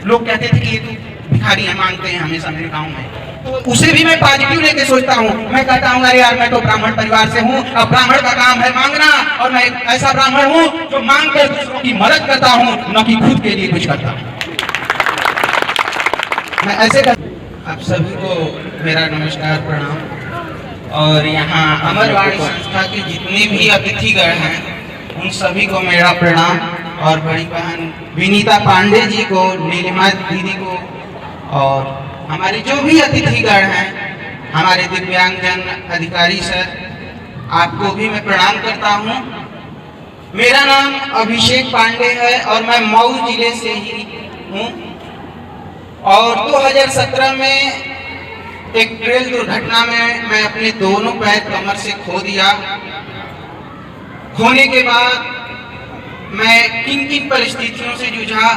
लोग कहते थे कि ये तो भिखारी है, मांगते हैं हमेशा मेरे गांव में, तो उसे भी मैं पॉजिटिव लेके सोचता हूँ। मैं कहता हूँ अरे यार मैं तो ब्राह्मण परिवार से हूँ, अब ब्राह्मण का काम है मांगना, और मैं एक ऐसा ब्राह्मण हूँ जो मांग कर दूसरों की मदद करता हूँ, न कि खुद के लिए कुछ करता हूँ। मैं ऐसे आप सभी को मेरा नमस्कार, प्रणाम। और यहाँ अमरवाणी संस्था के जितने भी अतिथिगण हैं उन सभी को मेरा प्रणाम, और बड़ी बहन विनीता पांडे जी को, नीलिमा दीदी को, और हमारे जो भी अतिथिगण हैं, हमारे दिव्यांगजन अधिकारी सर, आपको भी मैं प्रणाम करता हूँ। मेरा नाम अभिषेक पांडे है और मैं मऊ जिले से ही हूँ। और 2017 में एक रेल दुर्घटना में मैं अपने दोनों पैर कमर से खो दिया। खोने के बाद मैं किन किन परिस्थितियों से जूझा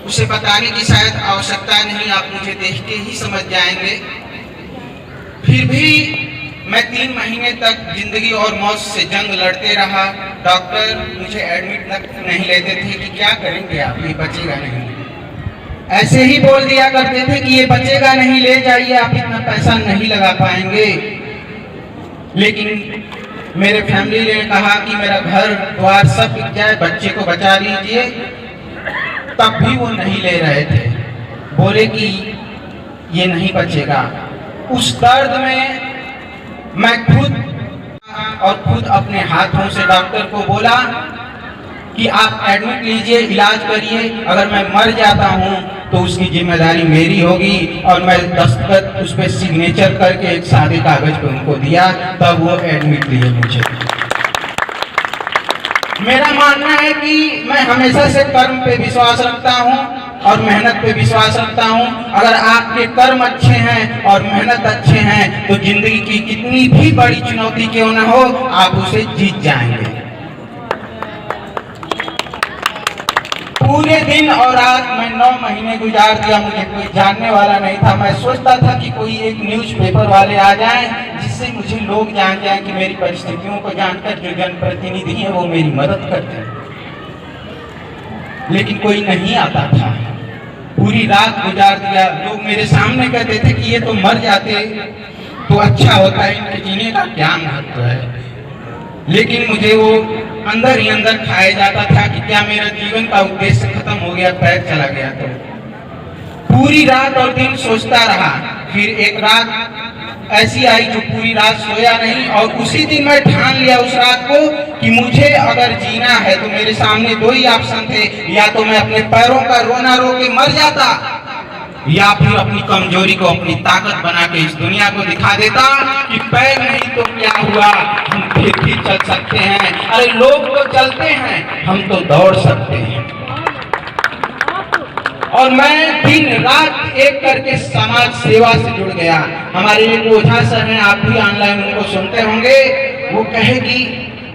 उसे बताने की शायद आवश्यकता नहीं, आप मुझे देख के ही समझ जाएंगे। फिर भी मैं 3 महीने तक जिंदगी और मौत से जंग लड़ते रहा। डॉक्टर मुझे एडमिट नहीं लेते थे कि क्या करेंगे आप, ये बचेगा नहीं, ऐसे ही बोल दिया करते थे कि ये बचेगा नहीं, ले जाइए, आप इतना पैसा नहीं लगा पाएंगे। लेकिन मेरे फैमिली ने कहा कि मेरा घर द्वार सब बिक जाए, बच्चे को बचा लीजिए, तब भी वो नहीं ले रहे थे, बोले कि ये नहीं बचेगा। उस दर्द में मैं खुद अपने हाथों से डॉक्टर को बोला कि आप एडमिट लीजिए, इलाज करिए, अगर मैं मर जाता हूं तो उसकी जिम्मेदारी मेरी होगी। और मैं दस्तखत उस पर सिग्नेचर करके एक सादे कागज पे उनको दिया, तब वो एडमिट लिए मुझे। मेरा मानना है कि मैं हमेशा से कर्म पे विश्वास रखता हूं और मेहनत पे विश्वास रखता हूं। अगर आपके कर्म अच्छे हैं और मेहनत अच्छे हैं तो जिंदगी की कितनी भी बड़ी चुनौती क्यों न हो, आप उसे जीत जाएंगे। पूरे दिन और रात मैं 9 महीने गुजार दिया, मुझे कोई जानने वाला नहीं था। मैं सोचता था कि कोई एक न्यूज़पेपर वाले आ जाएं जिससे मुझे लोग जान जाएं कि मेरी परिस्थितियों को जानकर जो जनप्रतिनिधि हैं वो मेरी मदद करते हैं, लेकिन कोई नहीं आता था। पूरी रात गुजार दिया। लोग मेरे सामने कहते थे कि ये तो मर जाते तो अच्छा होता है, इनके जीने का क्या महत्व है। लेकिन मुझे वो अंदर ही अंदर खाया जाता था कि क्या मेरा जीवन का उद्देश्य खत्म हो गया, पैर चला गया। तो पूरी रात और दिन सोचता रहा। फिर एक रात ऐसी आई जो पूरी रात सोया नहीं, और उसी दिन मैं ठान लिया उस रात को कि मुझे अगर जीना है तो मेरे सामने 2 ही ऑप्शन थे, या तो मैं अपने पैरों का रोना रो के मर जाता, या फिर अपनी कमजोरी को अपनी ताकत बना के इस दुनिया को दिखा देता कि पैर नहीं तो क्या हुआ, हम फिर भी चल सकते हैं। अरे लोग तो चलते हैं, हम तो दौड़ सकते हैं। और मैं दिन रात एक करके समाज सेवा से जुड़ गया। हमारे एक ओझा सर हैं, आप भी ऑनलाइन उनको सुनते होंगे। वो कहे कि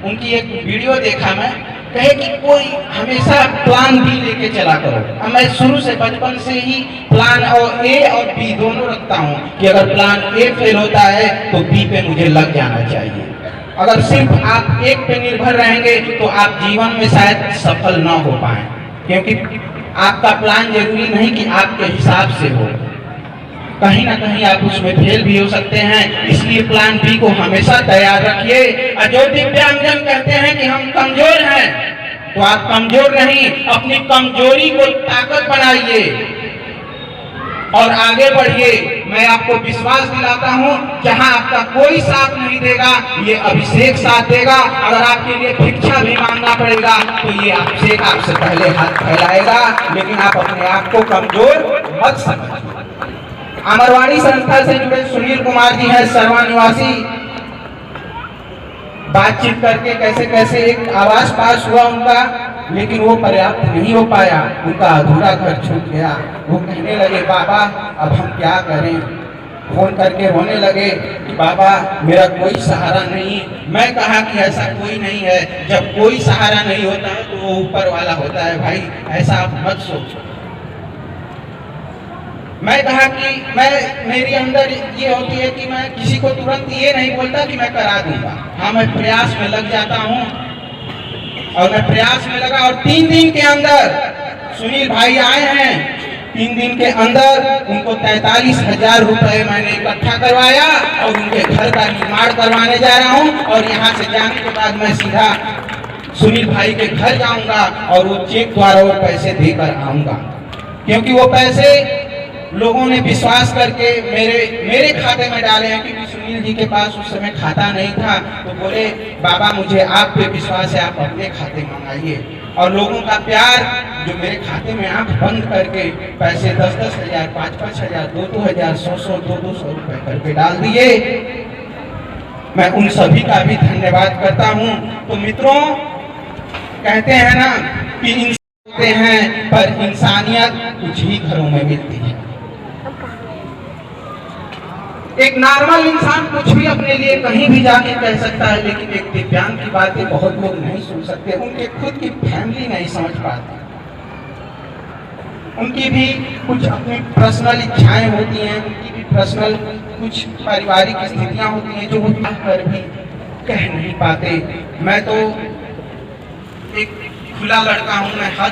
उनकी एक वीडियो देखा मैं, कहे कि कोई हमेशा प्लान बी लेके चला करो। मैं शुरू से बचपन से ही प्लान और ए और बी दोनों रखता हूँ कि अगर प्लान ए फेल होता है तो बी पे मुझे लग जाना चाहिए। अगर सिर्फ आप एक पे निर्भर रहेंगे तो आप जीवन में शायद सफल न हो पाए, क्योंकि आपका प्लान जरूरी नहीं कि आपके हिसाब से हो, कहीं ना कहीं आप उसमें फेल भी हो सकते हैं। इसलिए प्लान बी को हमेशा तैयार रखिए। जो दिव्यांगजन कहते हैं कि हम कमजोर हैं, तो आप कमजोर नहीं, अपनी कमजोरी को ताकत बनाइए और आगे बढ़िए। मैं आपको विश्वास दिलाता हूं, जहां आपका कोई साथ नहीं देगा, ये अभिषेक साथ देगा। अगर आपके लिए भिक्षा भी मांगना पड़ेगा तो ये अभिषेक आपसे पहले हाथ फैलाएगा, लेकिन आप अपने आप को कमजोर मत समझिए। अमरवाणी संस्था से जुड़े सुनील कुमार जी हैं, सरवा निवासी। बातचीत करके कैसे कैसे एक आवास पास हुआ उनका, लेकिन वो पर्याप्त नहीं हो पाया, उनका अधूरा घर छूट गया। वो कहने लगे बाबा अब हम क्या करें, फोन करके रोने लगे कि बाबा मेरा कोई सहारा नहीं। मैं कहा कि ऐसा कोई नहीं है, जब कोई सहारा नहीं होता है तो वो ऊपर वाला होता है भाई, ऐसा आप मत सोचो। मैं कहा कि मेरी अंदर ये होती है कि मैं किसी को तुरंत ये नहीं बोलता कि मैं करा दूंगा। हाँ, मैं प्रयास में लग जाता हूँ, और मैं प्रयास में लगा, और 3 दिन के अंदर सुनील भाई आए हैं 3 दिन के अंदर उनको 43,000 रुपए मैंने इकट्ठा करवाया और उनके घर का निर्माण करवाने जा रहा हूँ। और यहाँ से जाने के बाद मैं सीधा सुनील भाई के घर जाऊंगा और वो चेक द्वारा वो पैसे देकर आऊंगा, क्योंकि वो पैसे लोगों ने विश्वास करके मेरे खाते में डाले हैं। क्योंकि सुनील जी के पास उस समय खाता नहीं था, तो बोले बाबा मुझे आप पे विश्वास है, आप अपने खाते मंगाइए। और लोगों का प्यार जो मेरे खाते में आंख बंद करके पैसे 10-10 हजार, 5-5 हजार, 2-2 हजार, 100-100, 200 रुपए करके डाल दिए। मैं उन सभी का भी धन्यवाद करता हूँ। तो मित्रों, कहते हैं ना कि इंसान होते हैं पर इंसानियत कुछ ही घरों में मिलती है। एक नॉर्मल इंसान कुछ भी अपने लिए कहीं भी जाके कह सकता है, लेकिन एक दिव्यांग की बातें बहुत लोग नहीं सुन सकते। उनके खुद की फैमिली नहीं समझ पाती, उनकी भी कुछ अपनी पर्सनल इच्छाएं होती हैं, उनकी भी पर्सनल कुछ पारिवारिक स्थितियां होती हैं जो वो कर भी कह नहीं पाते। मैं तो एक खुला लड़का हूं, मैं हर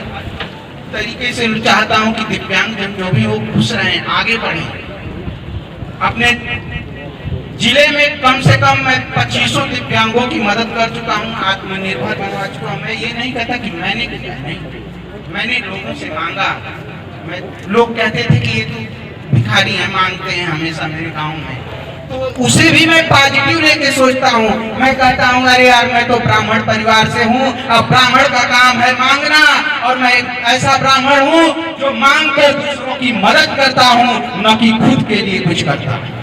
तरीके से चाहता हूं कि दिव्यांगजन जो भी हो खुश रहें, आगे बढ़ें। अपने जिले में कम से कम मैं 2500 दिव्यांगों की मदद कर चुका हूं, आत्मनिर्भर बनवा चुका हूं। मैं ये नहीं कहता कि मैंने किया, नहीं, मैंने लोगों से मांगा। लोग कहते थे कि ये तो भिखारी हैं, मांगते हैं हमेशा मेरे गांव में, तो उसे भी मैं पॉजिटिव लेके सोचता हूँ। मैं कहता हूँ अरे यार मैं तो ब्राह्मण परिवार से हूँ, अब ब्राह्मण का काम है मांगना, और मैं एक ऐसा ब्राह्मण हूँ जो मांग कर दूसरों की मदद करता हूँ, न कि खुद के लिए कुछ करता हूँ।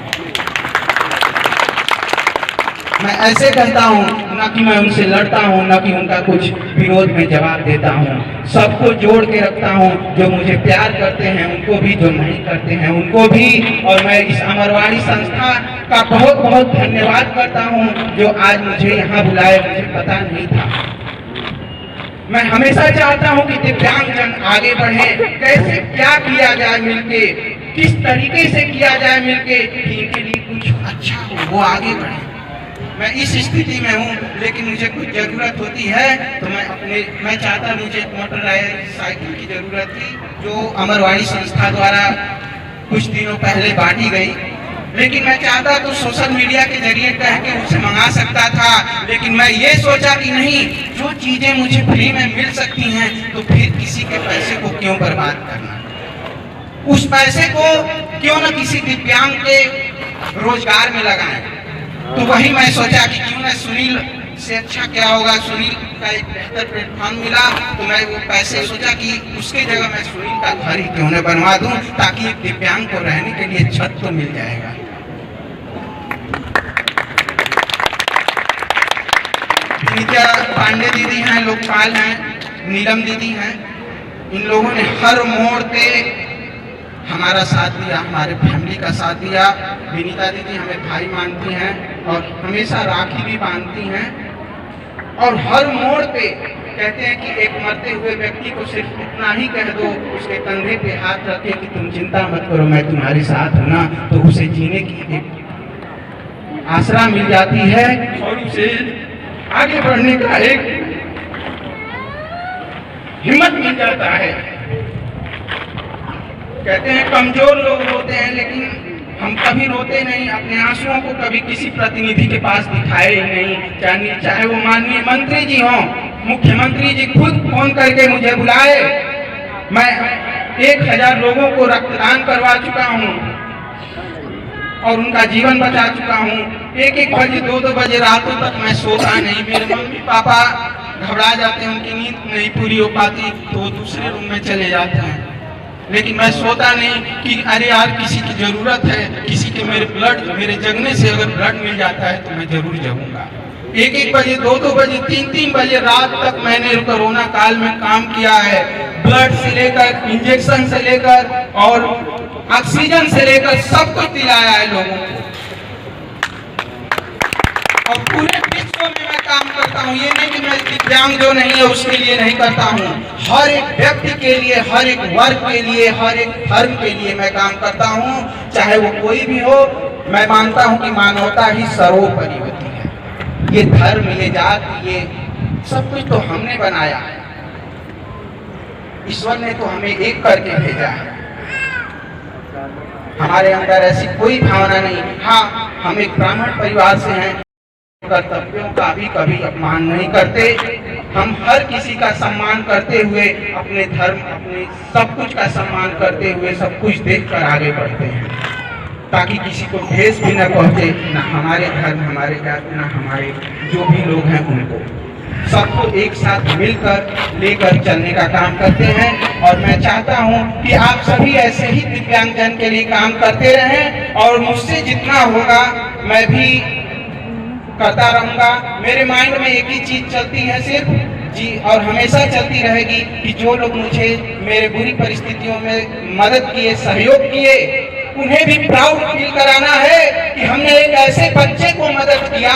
मैं ऐसे कहता हूँ, न कि मैं उनसे लड़ता हूँ, न कि उनका कुछ विरोध में जवाब देता हूँ। सबको जोड़ के रखता हूँ, जो मुझे प्यार करते हैं उनको भी, जो नहीं करते हैं उनको भी। और मैं इस अमरवाड़ी संस्था का बहुत बहुत धन्यवाद करता हूँ जो आज मुझे यहाँ बुलाए, मुझे पता नहीं था। मैं हमेशा चाहता हूँ कि दिव्यांगजन आगे बढ़े, कैसे क्या किया जाए मिलके, किस तरीके से किया जाए मिलके कि इनके लिए कुछ अच्छा हो, वो आगे बढ़े। मैं इस स्थिति में हूँ, लेकिन मुझे कुछ जरूरत होती है तो मैं चाहता, मुझे मोटर साइकिल की जरूरत थी जो अमरवाड़ी संस्था द्वारा कुछ दिनों पहले बांटी गई, लेकिन मैं चाहता तो सोशल मीडिया के जरिए कह के उसे मंगा सकता था। लेकिन मैं ये सोचा कि नहीं, जो चीजें मुझे फ्री में मिल सकती हैं तो फिर किसी के पैसे को क्यों बर्बाद करना, उस पैसे को क्यों न किसी दिव्यांग के रोजगार में लगाएं। तो वही मैं सोचा कि क्यों ना सुनील से अच्छा क्या होगा, सुनील का एक बेहतर प्लेटफॉर्म मिला, तो मैं वो पैसे सोचा कि उसके जगह मैं सुनील का घर ही क्यों न बनवा दूं, ताकि एक दिव्यांग को रहने के लिए छत तो मिल जाएगा। विनीता पांडे दीदी हैं, लोकपाल हैं, नीलम दीदी हैं, इन लोगों ने हर मोड़ पे हमारा साथ दिया, हमारे फैमिली का साथ दिया। विनीता दीदी हमें भाई मानती हैं और हमेशा राखी भी बांधती हैं, और हर मोड़ पे कहते हैं कि एक मरते हुए व्यक्ति को सिर्फ इतना ही कह दो, उसके कंधे पे हाथ रखे कि तुम चिंता मत करो, मैं तुम्हारे साथ हूं ना, तो उसे जीने की एक आसरा मिल जाती है और उसे आगे बढ़ने का एक हिम्मत मिल जाता है। कहते हैं कमजोर लोग रोते हैं, लेकिन हम कभी रोते नहीं, अपने आंसुओं को कभी किसी प्रतिनिधि के पास दिखाए ही नहीं। चाहे वो माननीय मंत्री जी हों, मुख्यमंत्री जी खुद फोन करके मुझे बुलाए। मैं 1000 लोगों को रक्तदान करवा चुका हूँ और उनका जीवन बचा चुका हूँ। 1-1 बजे 2-2 बजे रातों तक मैं सोता नहीं। मेरे मम्मी पापा घबरा जाते हैं, उनकी नींद नहीं पूरी हो पाती तो वो दूसरे रूम में चले जाते हैं, लेकिन मैं सोता नहीं कि अरे यार किसी की जरूरत है, किसी के मेरे जगने से अगर ब्लड मिल जाता है तो मैं जरूर जगूंगा। 1-1 बजे 2-2 बजे 3-3 बजे रात तक मैंने कोरोना काल में काम किया है। ब्लड से लेकर, इंजेक्शन से लेकर और ऑक्सीजन से लेकर सब कुछ दिलाया है लोगों को, और पूरे विश्व में मैं काम करता हूँ। ये नहीं कि मैं दिव्यांग जो नहीं है उसके लिए नहीं करता हूँ, हर एक व्यक्ति के लिए, हर एक वर्ग के लिए, हर एक धर्म के लिए मैं काम करता हूँ, चाहे वो कोई भी हो। मैं मानता हूँ कि मानवता ही सर्वोपरि होती है। ये धर्म, ये जाति, ये सब कुछ तो हमने बनाया है, ईश्वर ने तो हमें एक करके भेजा है। हमारे अंदर ऐसी कोई भावना नहीं। हाँ, हम एक ब्राह्मण परिवार से हैं, कर्तव्यों का भी कभी अपमान नहीं करते। हम हर किसी का सम्मान करते हुए, अपने धर्म, अपने सब कुछ का सम्मान करते हुए, सब कुछ देखकर आगे बढ़ते हैं, ताकि किसी को ठेस भी न पहुंचे, ना हमारे धर्म, हमारे जाति, ना हमारे जो भी लोग हैं उनको, सबको एक साथ मिलकर लेकर चलने का काम करते हैं। और मैं चाहता हूं कि आप सभी ऐसे ही दिव्यांगजन के लिए काम करते रहें, और मुझसे जितना होगा मैं भी करता रहूंगा। मेरे माइंड में एक ही चीज चलती है सिर्फ जी, और हमेशा चलती रहेगी कि जो लोग मुझे मेरे बुरी परिस्थितियों में मदद किए, सहयोग किए, उन्हें भी प्राउड फील कराना है कि हमने एक ऐसे बच्चे को मदद किया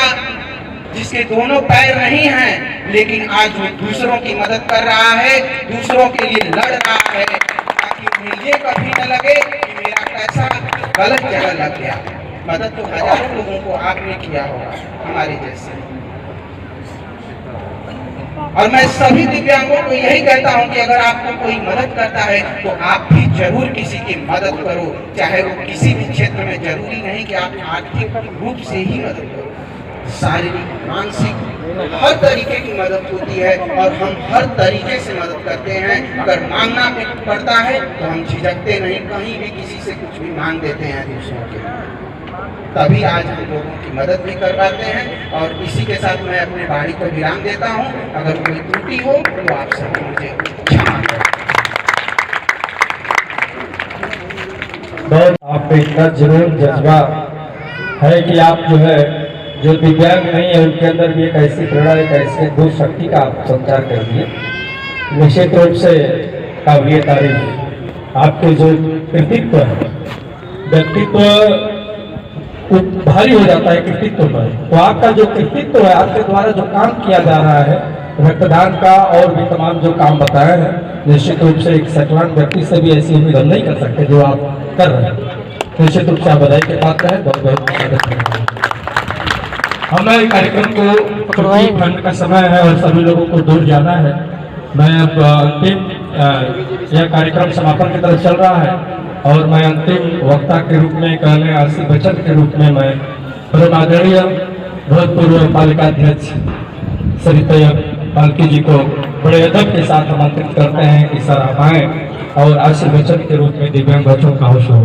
जिसके दोनों पैर नहीं हैं, लेकिन आज वो दूसरों की मदद कर रहा है, दूसरों के लिए लड़ रहा है, ताकि उन्हें ये कभी न लगे कि मेरा पैसा गलत जगह लग गया। मदद तो हजारों लोगों को आपने किया होगा, हमारे जैसे। और मैं सभी दिव्यांगों को यही कहता हूं कि अगर आपको कोई मदद करता है तो आप भी जरूर किसी की मदद करो, चाहे वो किसी भी क्षेत्र में। जरूरी नहीं कि आप आर्थिक रूप से ही मदद करो, शारीरिक, मानसिक, हर तरीके की मदद होती है, और हम हर तरीके से मदद करते हैं। अगर मांगना पड़ता है तो हम झिझकते नहीं, कहीं भी किसी से कुछ भी मांग देते हैं दूसरों के, तभी आज हम लोगों की मदद भी कर पाते हैं। और इसी के साथ मैं अपने वाणी को विराम देता हूं। अगर कोई त्रुटि हो तो आप सभी मुझे क्षमा करें। बहुत आप पे इतना जुनून जज्बा है कि आप जो है, जो दिव्यांग नहीं है उनके अंदर भी एक ऐसी प्रेरणा, एक ऐसी दो शक्ति का आप संचार कर दिए। निश्चित रूप से काबिल तारीफ आपके जो कृतित्व है, व्यक्तित्व भारी हो जाता है कृतित्व पर। तो आपका जो कृतित्व है, आपके द्वारा जो काम किया जा रहा है, रक्तदान का और भी तमाम जो काम बताया है, निश्चित रूप से एक सचवान व्यक्ति से भी ऐसी उम्मीद हम नहीं कर सकते जो आप कर रहे हैं। निश्चित रूप से आप बधाई के पात्र है, बहुत बहुत स्वागत। हमें कार्यक्रम को फंड का समय है और सभी लोगों को दूर जाना है। मैं अब अंतिम यह कार्यक्रम समापन की तरफ चल रहा है, और मैं अंतिम वक्ता के रूप में, कहने आशीष बच्चन के रूप में मैं परम आदरणीय भूतपूर्व पालिकाध्यक्ष श्री तैयब पालकी जी को बड़े अदब के साथ आमंत्रित करते हैं कि सर आप आएं और आशीष बच्चन के रूप में दिव्यांग बच्चों का हौसला